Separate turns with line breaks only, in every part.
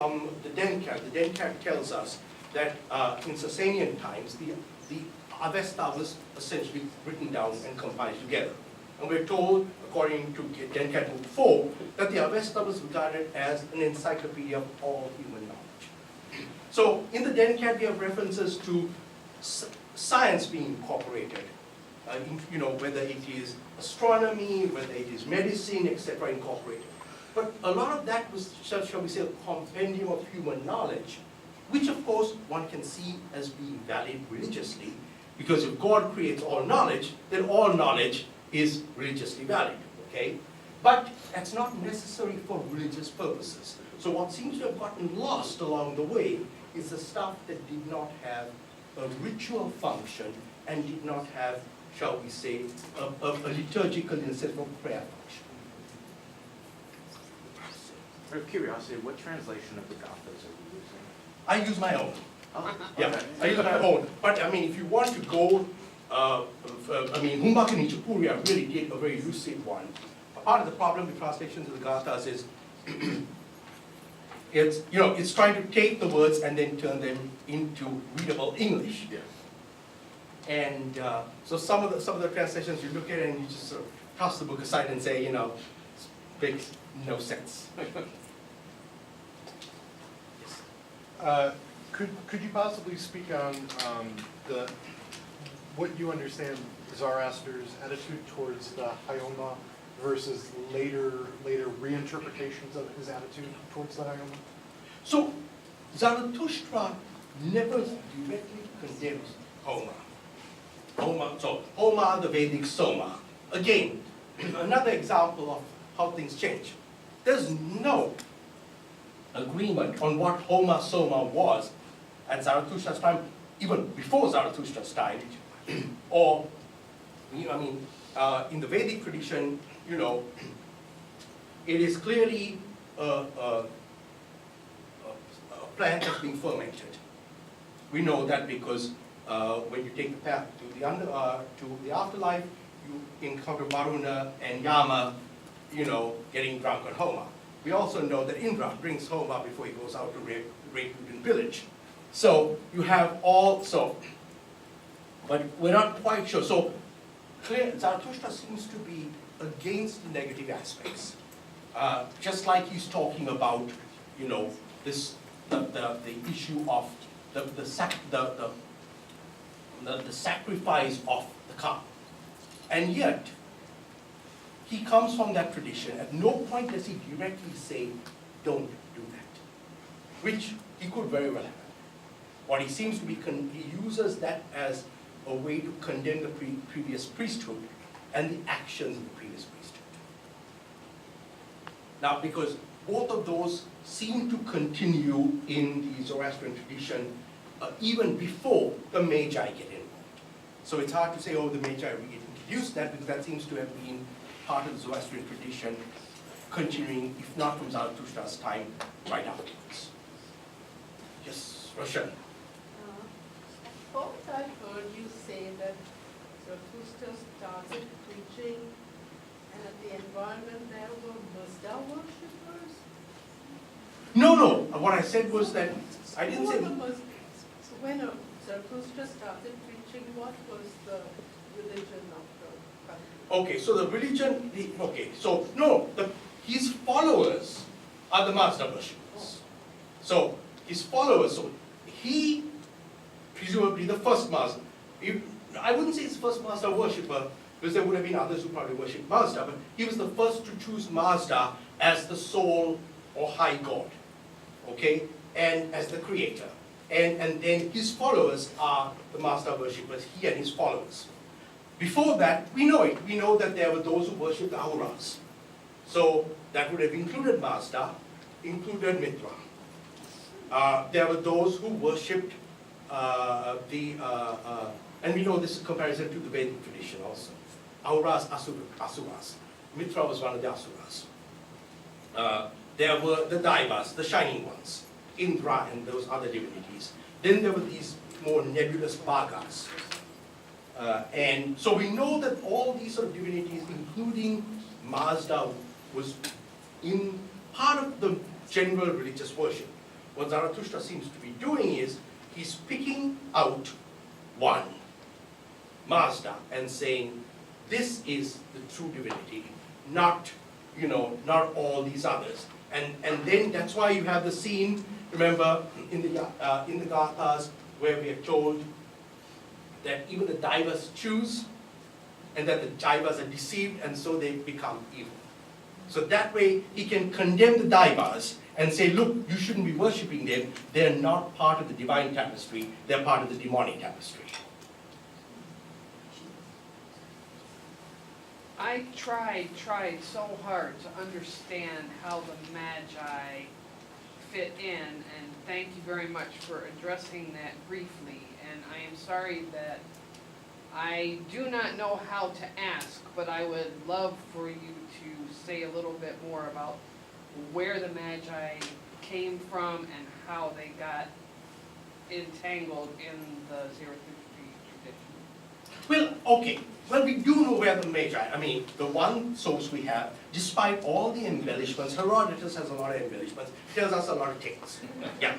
the Dencat tells us that in Sasanian times, the Avesta was essentially written down and compiled together. And we're told, according to Dencat Book 4, that the Avesta was regarded as an encyclopedia of all human knowledge. So in the Dencat, we have references to science being incorporated, whether it is astronomy, whether it is medicine, etc., incorporated. But a lot of that was, shall we say, a compendium of human knowledge, which of course one can see as being valid religiously, because if God creates all knowledge, then all knowledge is religiously valid, okay? But that's not necessary for religious purposes. So what seems to have gotten lost along the way is the stuff that did not have a ritual function and did not have, shall we say, a liturgical instead of a prayer function.
Out of curiosity, what translation of the Gathas are you using?
I use my own.
Oh,
Yeah,
okay.
I use my own. But I mean, if you want to go, Humbaka Nichipuria really did a very lucid one. A part of the problem with translations of the Gathas is it's trying to take the words and then turn them into readable English.
Yeah.
And so some of the translations you look at it and you just sort of toss the book aside and say, it makes no sense.
Could you possibly speak on what you understand Zoroaster's attitude towards the Hayoma versus later reinterpretations of his attitude towards the Hayoma?
So Zarathustra never directly condemns Homa. Homa, the Vedic Soma. Again, another example of how things change. There's no agreement on what Homa Soma was at Zarathustra's time, even before Zarathustra's time, or, in the Vedic tradition, it is clearly a plant that's being fermented. We know that because when you take the path to the afterlife, you encounter Varuna and Yama, getting drunk on Homa. We also know that Indra drinks Homa before he goes out to rape and pillage. So you have but we're not quite sure. So Zarathustra seems to be against the negative aspects. Just like he's talking about, the issue of the sacrifice of the cow. And yet, he comes from that tradition. At no point does he directly say, don't do that, which he could very well have. What he seems to be, he uses that as a way to condemn the previous priesthood and the actions of the previous priesthood. Now, because both of those seem to continue in the Zoroastrian tradition even before the Magi get involved. So it's hard to say, the Magi introduced that, because that seems to have been part of the Zoroastrian tradition, continuing, if not from Zarathustra's time, right afterwards. Yes, Roshan.
I thought I heard you say that Zarathustra started preaching, and at the environment there were Mazda worshippers?
No. What I said was that, I didn't say...
So when Zarathustra started preaching, what was the religion of the country?
Okay, so the religion, his followers are the Mazda worshippers. So his followers, he, presumably the first Mazda, I wouldn't say he's the first Mazda worshipper, because there would have been others who probably worshipped Mazda, but he was the first to choose Mazda as the sole or high god, okay, and as the creator. And then his followers are the Mazda worshippers, he and his followers. Before that, we know it. We know that there were those who worshipped the Ahuras. So that would have included Mazda, included Mitra. There were those who worshipped and we know this in comparison to the Vedic tradition also. Ahuras, Asuras. Mitra was one of the Asuras. There were the Daivas, the shining ones, Indra and those other divinities. Then there were these more nebulous Bhagas. And so we know that all these sort of divinities, including Mazda, was in part of the general religious worship. what Zarathustra seems to be doing is, he's picking out one, Mazda, and saying, this is the true divinity, not, not all these others. And then that's why you have the scene, remember, in the Gathas, where we are told that even the Daivas choose, and that the Daivas are deceived, and so they become evil. So that way, he can condemn the Daivas and say, look, you shouldn't be worshipping them. They're not part of the divine tapestry. They're part of the demonic tapestry.
I tried so hard to understand how the Magi fit in, and thank you very much for addressing that briefly. And I am sorry that I do not know how to ask, but I would love for you to say a little bit more about where the Magi came from and how they got entangled in the Zoroastrian tradition.
Well, okay. Well, we do know where the Magi, the one source we have, despite all the embellishments, Herodotus has a lot of embellishments, tells us a lot of things. Yeah.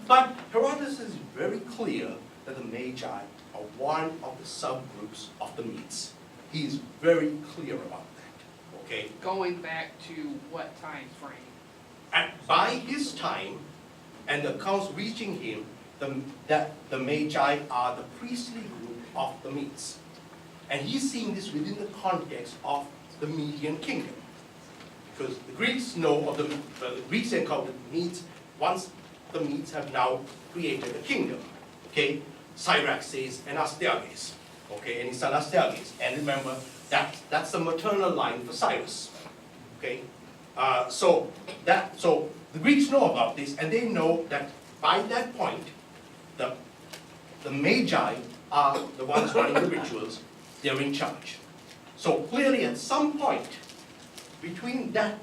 But Herodotus is very clear that the Magi are one of the subgroups of the Medes. He is very clear about that, okay?
Going back to what time frame?
By his time, and the accounts reaching him, the Magi are the priestly group of the Medes. And he's seeing this within the context of the Median kingdom. Because the Greeks know of the Greeks encountered the Medes once the Medes have now created a kingdom. Okay? Cyraxes and Astyages. Okay, and his son Astyages. And remember, that's the maternal line for Cyrus. Okay? So the Greeks know about this, and they know that by that point, the Magi are the ones running the rituals. They're in charge. So clearly at some point between that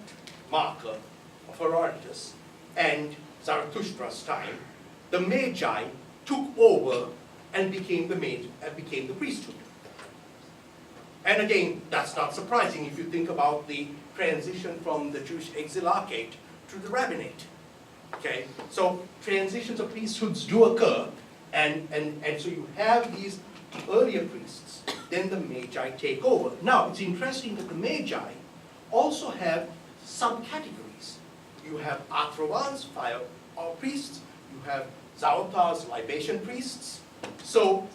marker of Herodotus and Zarathustra's time, the Magi took over and became the priesthood. And again, that's not surprising if you think about the transition from the Jewish exilarchate to the rabbinate. Okay? So transitions of priesthoods do occur, and so you have these earlier priests, then the Magi take over. Now, it's interesting that the Magi also have subcategories. You have Athrava's fire priests, you have Zaotar's libation priests. So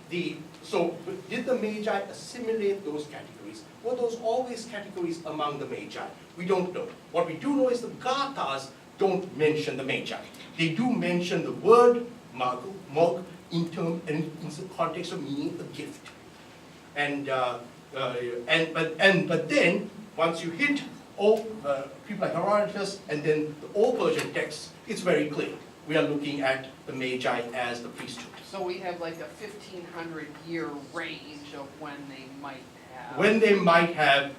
did the Magi assimilate those categories? Were those always categories among the Magi? We don't know. What we do know is the Gathas don't mention the Magi. They do mention the word Mog in the context of meaning a gift. But then once you hit people like Herodotus and then the old Persian texts, it's very clear. We are looking at the Magi as the priesthood.
So we have like a 1,500-year range of when they might have.
When they might have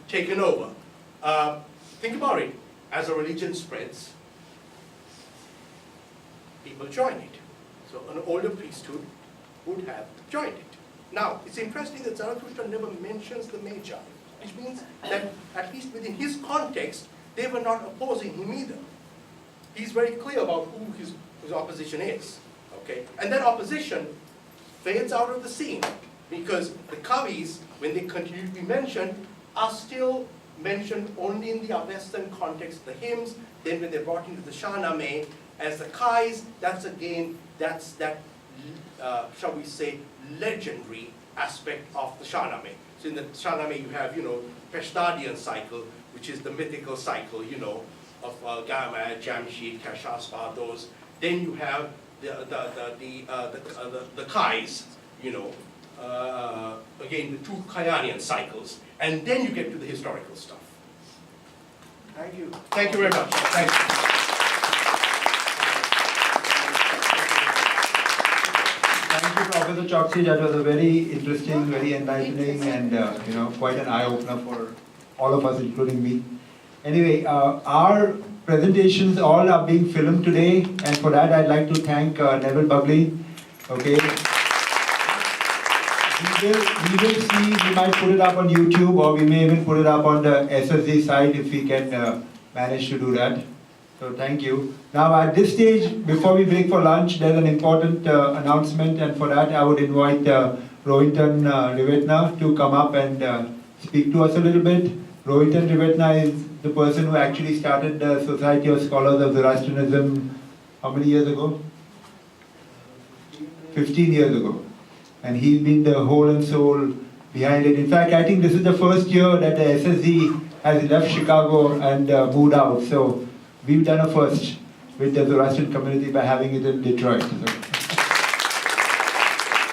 taken over. Think about it. As a religion spreads, people join it. So an older priesthood would have joined it. Now, it's interesting that Zarathustra never mentions the Magi, which means that at least within his context, they were not opposing him either. He's very clear about who his opposition is. Okay? And that opposition fades out of the scene because the Kavis, when they continue to be mentioned, are still mentioned only in the Western context, the hymns. Then when they're brought into the Shahnameh as the Kais, that's that, shall we say, legendary aspect of the Shahnameh. So in the Shahnameh you have, Peshtadian cycle, which is the mythical cycle, of Gama, Jamsheed, Kashaspa, those. Then you have the Kais, again the two Kayanian cycles, and then you get to the historical stuff.
Thank you.
Thank you very much. Thank you.
Thank you, Professor Choksy. That was a very interesting, very enlightening, and quite an eye-opener for all of us, including me. Anyway, our presentations all are being filmed today, and for that I'd like to thank Neville Bugley. Okay. we will see, we might put it up on YouTube, or we may even put it up on the SSZ site if we can manage to do that. So thank you. Now at this stage, before we break for lunch, there's an important announcement, and for that I would invite Rohinton Rivetna to come up and speak to us a little bit. Rohinton Rivetna is the person who actually started the Society of Scholars of Zoroastrianism, how many years ago? 15 years ago. And he's been the whole and soul behind it. In fact, I think this is the first year that the SSZ has left Chicago and moved out. So we've done a first with the Zoroastrian community by having it in Detroit. So